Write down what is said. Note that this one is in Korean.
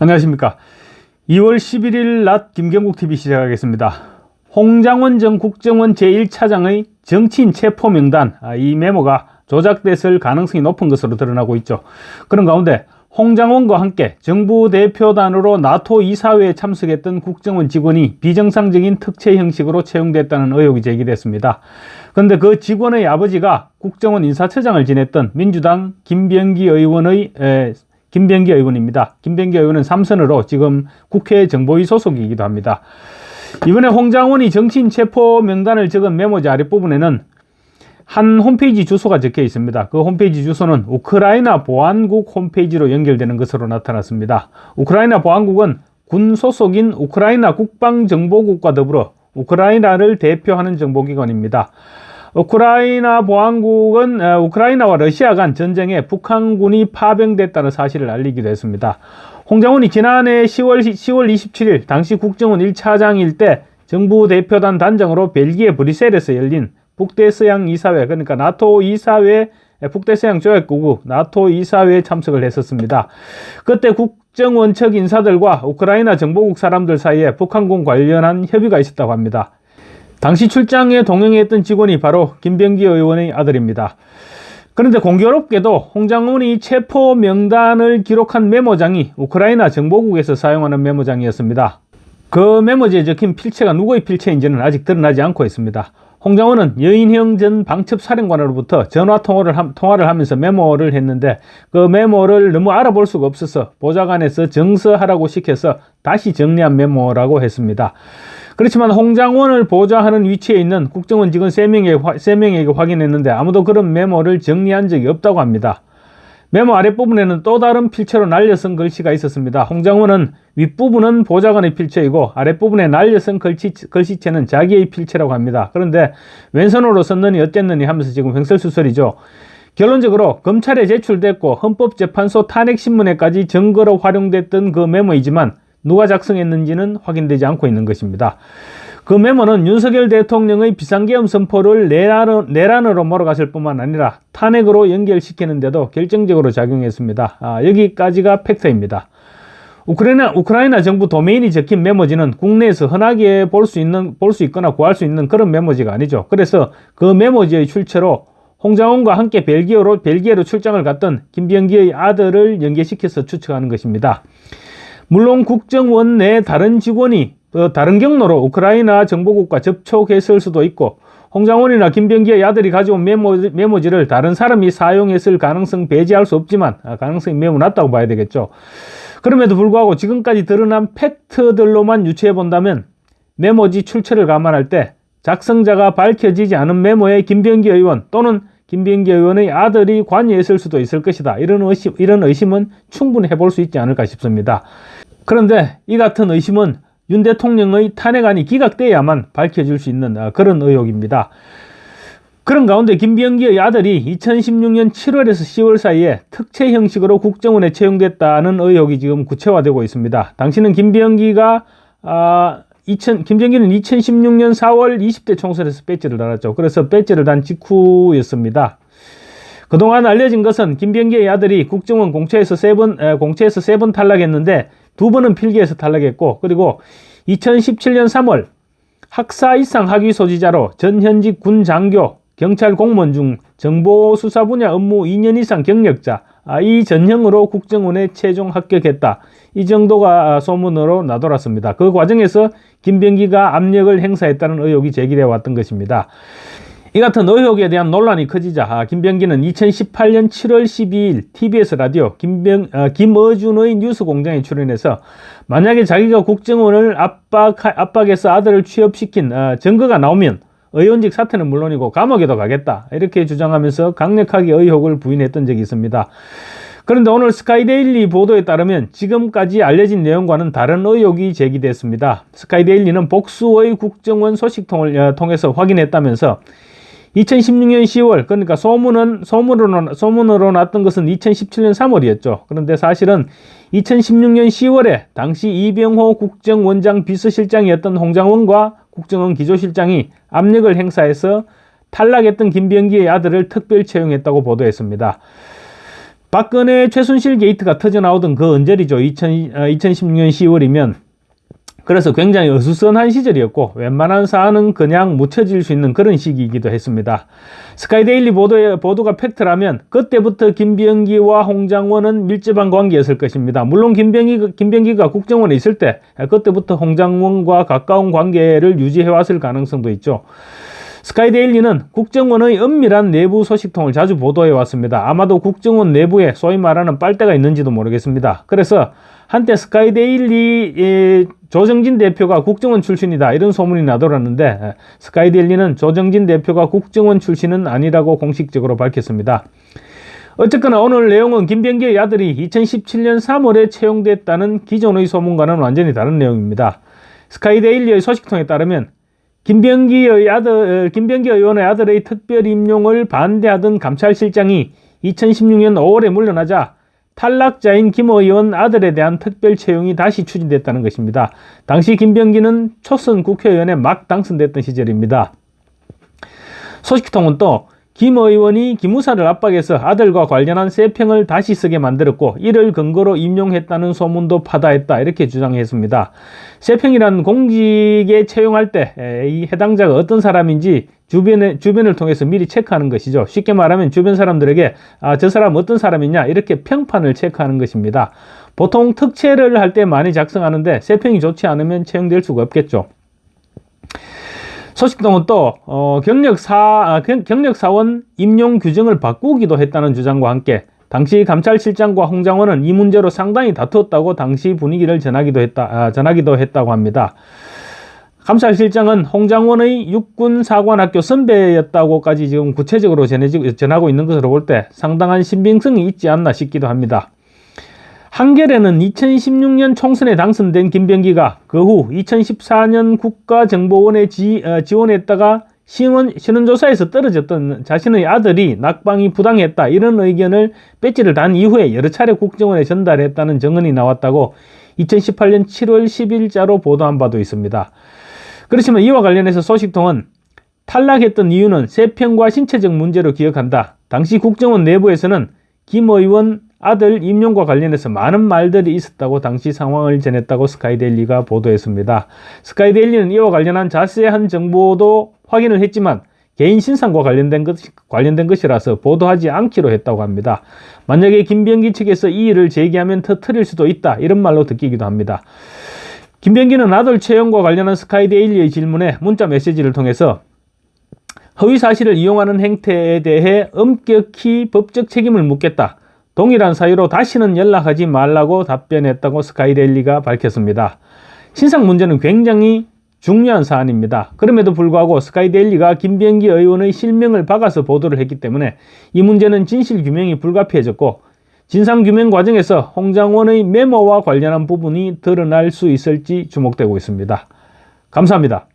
안녕하십니까. 2월 11일 낮 김경국TV 시작하겠습니다. 홍장원 전 국정원 제1차장의 정치인 체포 명단, 이 메모가 조작됐을 가능성이 높은 것으로 드러나고 있죠. 그런 가운데 홍장원과 함께 정부 대표단으로 나토 이사회에 참석했던 국정원 직원이 비정상적인 특채 형식으로 채용됐다는 의혹이 제기됐습니다. 그런데 그 직원의 아버지가 국정원 인사처장을 지냈던 민주당 김병기 의원입니다. 김병기 의원은 3선으로 지금 국회 정보위 소속이기도 합니다. 이번에 홍장원이 정치인 체포 명단을 적은 메모지 아랫부분에는 한 홈페이지 주소가 적혀 있습니다. 그 홈페이지 주소는 우크라이나 보안국 홈페이지로 연결되는 것으로 나타났습니다. 우크라이나 보안국은 군 소속인 우크라이나 국방정보국과 더불어 우크라이나를 대표하는 정보기관입니다. 우크라이나 보안국은 우크라이나와 러시아 간 전쟁에 북한군이 파병됐다는 사실을 알리기도 했습니다. 홍장원이 지난해 10월 27일 당시 국정원 1차장일 때 정부 대표단 단장으로 벨기에 브뤼셀에서 열린 북대서양 이사회, 그러니까 나토 이사회, 북대서양 조약국우 나토 이사회에 참석을 했었습니다. 그때 국정원 측 인사들과 우크라이나 정보국 사람들 사이에 북한군 관련한 협의가 있었다고 합니다. 당시 출장에 동행했던 직원이 바로 김병기 의원의 아들입니다. 그런데 공교롭게도 홍장원이 체포 명단을 기록한 메모장이 우크라이나 정보국에서 사용하는 메모장이었습니다. 그 메모지에 적힌 필체가 누구의 필체인지는 아직 드러나지 않고 있습니다. 홍장원은 여인형 전 방첩사령관으로부터 전화 통화를 하면서 메모를 했는데 그 메모를 너무 알아볼 수가 없어서 보좌관에서 정서하라고 시켜서 다시 정리한 메모라고 했습니다. 그렇지만 홍장원을 보좌하는 위치에 있는 국정원 직원 3명에게 확인했는데 아무도 그런 메모를 정리한 적이 없다고 합니다. 메모 아랫부분에는 또 다른 필체로 날려쓴 글씨가 있었습니다. 홍장원은 윗부분은 보좌관의 필체이고 아랫부분에 날려쓴 글씨체는 자기의 필체라고 합니다. 그런데 왼손으로 썼느니 어땠느니 하면서 지금 횡설수설이죠. 결론적으로 검찰에 제출됐고 헌법재판소 탄핵신문에까지 증거로 활용됐던 그 메모이지만 누가 작성했는지는 확인되지 않고 있는 것입니다. 그 메모는 윤석열 대통령의 비상계엄 선포를 내란으로 몰아갔을 뿐만 아니라 탄핵으로 연결시키는데도 결정적으로 작용했습니다. 여기까지가 팩트입니다. 우크라이나 정부 도메인이 적힌 메모지는 국내에서 흔하게 볼 수 있거나 구할 수 있는 그런 메모지가 아니죠. 그래서 그 메모지의 출처로 홍장원과 함께 벨기에로 출장을 갔던 김병기의 아들을 연계시켜서 추측하는 것입니다. 물론 국정원 내 다른 직원이 다른 경로로 우크라이나 정보국과 접촉했을 수도 있고 홍장원이나 김병기의 아들이 가져온 메모지를 다른 사람이 사용했을 가능성 배제할 수 없지만 가능성이 매우 낮다고 봐야 되겠죠. 그럼에도 불구하고 지금까지 드러난 팩트들로만 유추해본다면 메모지 출처를 감안할 때 작성자가 밝혀지지 않은 메모에 김병기 의원 또는 김병기 의원의 아들이 관여했을 수도 있을 것이다. 이런 의심은 충분히 해볼 수 있지 않을까 싶습니다. 그런데 이 같은 의심은 윤 대통령의 탄핵안이 기각돼야만 밝혀질 수 있는 그런 의혹입니다. 그런 가운데 김병기의 아들이 2016년 7월에서 10월 사이에 특채 형식으로 국정원에 채용됐다는 의혹이 지금 구체화되고 있습니다. 당시는 김병기는 2016년 4월 20대 총선에서 배지를 달았죠. 그래서 배지를 단 직후였습니다. 그동안 알려진 것은 김병기의 아들이 국정원 공채에서 3번 탈락했는데 2번은 필기에서 탈락했고, 그리고 2017년 3월 학사 이상 학위 소지자로 전현직 군 장교, 경찰 공무원 중 정보수사 분야 업무 2년 이상 경력자, 이 전형으로 국정원에 최종 합격했다. 이 정도가 소문으로 나돌았습니다. 그 과정에서 김병기가 압력을 행사했다는 의혹이 제기되어 왔던 것입니다. 이 같은 의혹에 대한 논란이 커지자 김병기는 2018년 7월 12일 TBS 라디오 김어준의 뉴스공장에 출연해서 만약에 자기가 국정원을 압박해서 아들을 취업시킨 증거가 나오면 의원직 사퇴는 물론이고 감옥에도 가겠다, 이렇게 주장하면서 강력하게 의혹을 부인했던 적이 있습니다. 그런데 오늘 스카이데일리 보도에 따르면 지금까지 알려진 내용과는 다른 의혹이 제기됐습니다. 스카이데일리는 복수의 국정원 소식통을 통해서 확인했다면서 2016년 10월, 그러니까 소문으로 났던 것은 2017년 3월이었죠. 그런데 사실은 2016년 10월에 당시 이병호 국정원장 비서실장이었던 홍장원과 국정원 기조실장이 압력을 행사해서 탈락했던 김병기의 아들을 특별 채용했다고 보도했습니다. 박근혜 최순실 게이트가 터져나오던 그 언저리죠. 2016년 10월이면 그래서 굉장히 어수선한 시절이었고 웬만한 사안은 그냥 묻혀질 수 있는 그런 시기이기도 했습니다. 스카이데일리 보도가 팩트라면 그때부터 김병기와 홍장원은 밀접한 관계였을 것입니다. 물론 김병기가 국정원에 있을 때 그때부터 홍장원과 가까운 관계를 유지해왔을 가능성도 있죠. 스카이데일리는 국정원의 은밀한 내부 소식통을 자주 보도해왔습니다. 아마도 국정원 내부에 소위 말하는 빨대가 있는지도 모르겠습니다. 그래서 한때 스카이데일리 조정진 대표가 국정원 출신이다 이런 소문이 나돌았는데 스카이데일리는 조정진 대표가 국정원 출신은 아니라고 공식적으로 밝혔습니다. 어쨌거나 오늘 내용은 김병기의 아들이 2017년 3월에 채용됐다는 기존의 소문과는 완전히 다른 내용입니다. 스카이데일리의 소식통에 따르면 김병기 의원의 아들의 특별 임용을 반대하던 감찰실장이 2016년 5월에 물러나자 탈락자인 김 의원 아들에 대한 특별 채용이 다시 추진됐다는 것입니다. 당시 김병기는 초선 국회의원에 막 당선됐던 시절입니다. 소식통은 또 김 의원이 기무사를 압박해서 아들과 관련한 세평을 다시 쓰게 만들었고 이를 근거로 임용했다는 소문도 파다했다 이렇게 주장했습니다. 세평이란 공직에 채용할 때 이 해당자가 어떤 사람인지 주변을 통해서 미리 체크하는 것이죠. 쉽게 말하면 주변 사람들에게 저 사람 어떤 사람이냐 이렇게 평판을 체크하는 것입니다. 보통 특채를 할 때 많이 작성하는데 세평이 좋지 않으면 채용될 수가 없겠죠. 소식통은 또 경력사원 임용 규정을 바꾸기도 했다는 주장과 함께 당시 감찰실장과 홍장원은 이 문제로 상당히 다투었다고 당시 분위기를 전하기도 했다고 합니다. 감찰실장은 홍장원의 육군사관학교 선배였다고까지 지금 구체적으로 전하고 있는 것으로 볼 때 상당한 신빙성이 있지 않나 싶기도 합니다. 한겨레는 2016년 총선에 당선된 김병기가 그 후 2014년 국가정보원에 지원했다가 신원조사에서 떨어졌던 자신의 아들이 낙방이 부당했다 이런 의견을 배지를 단 이후에 여러 차례 국정원에 전달했다는 증언이 나왔다고 2018년 7월 10일자로 보도한 바도 있습니다. 그렇지만 이와 관련해서 소식통은 탈락했던 이유는 세평과 신체적 문제로 기억한다. 당시 국정원 내부에서는 김 의원 아들 임용과 관련해서 많은 말들이 있었다고 당시 상황을 전했다고 스카이데일리가 보도했습니다. 스카이데일리는 이와 관련한 자세한 정보도 확인을 했지만 개인 신상과 관련된 것이라서 보도하지 않기로 했다고 합니다. 만약에 김병기 측에서 이 일을 제기하면 터뜨릴 수도 있다 이런 말로 듣기도 합니다. 김병기는 아들 채용과 관련한 스카이데일리의 질문에 문자 메시지를 통해서 허위사실을 이용하는 행태에 대해 엄격히 법적 책임을 묻겠다. 동일한 사유로 다시는 연락하지 말라고 답변했다고 스카이데일리가 밝혔습니다. 신상 문제는 굉장히 중요한 사안입니다. 그럼에도 불구하고 스카이데일리가 김병기 의원의 실명을 박아서 보도를 했기 때문에 이 문제는 진실규명이 불가피해졌고 진상규명 과정에서 홍장원의 메모와 관련한 부분이 드러날 수 있을지 주목되고 있습니다. 감사합니다.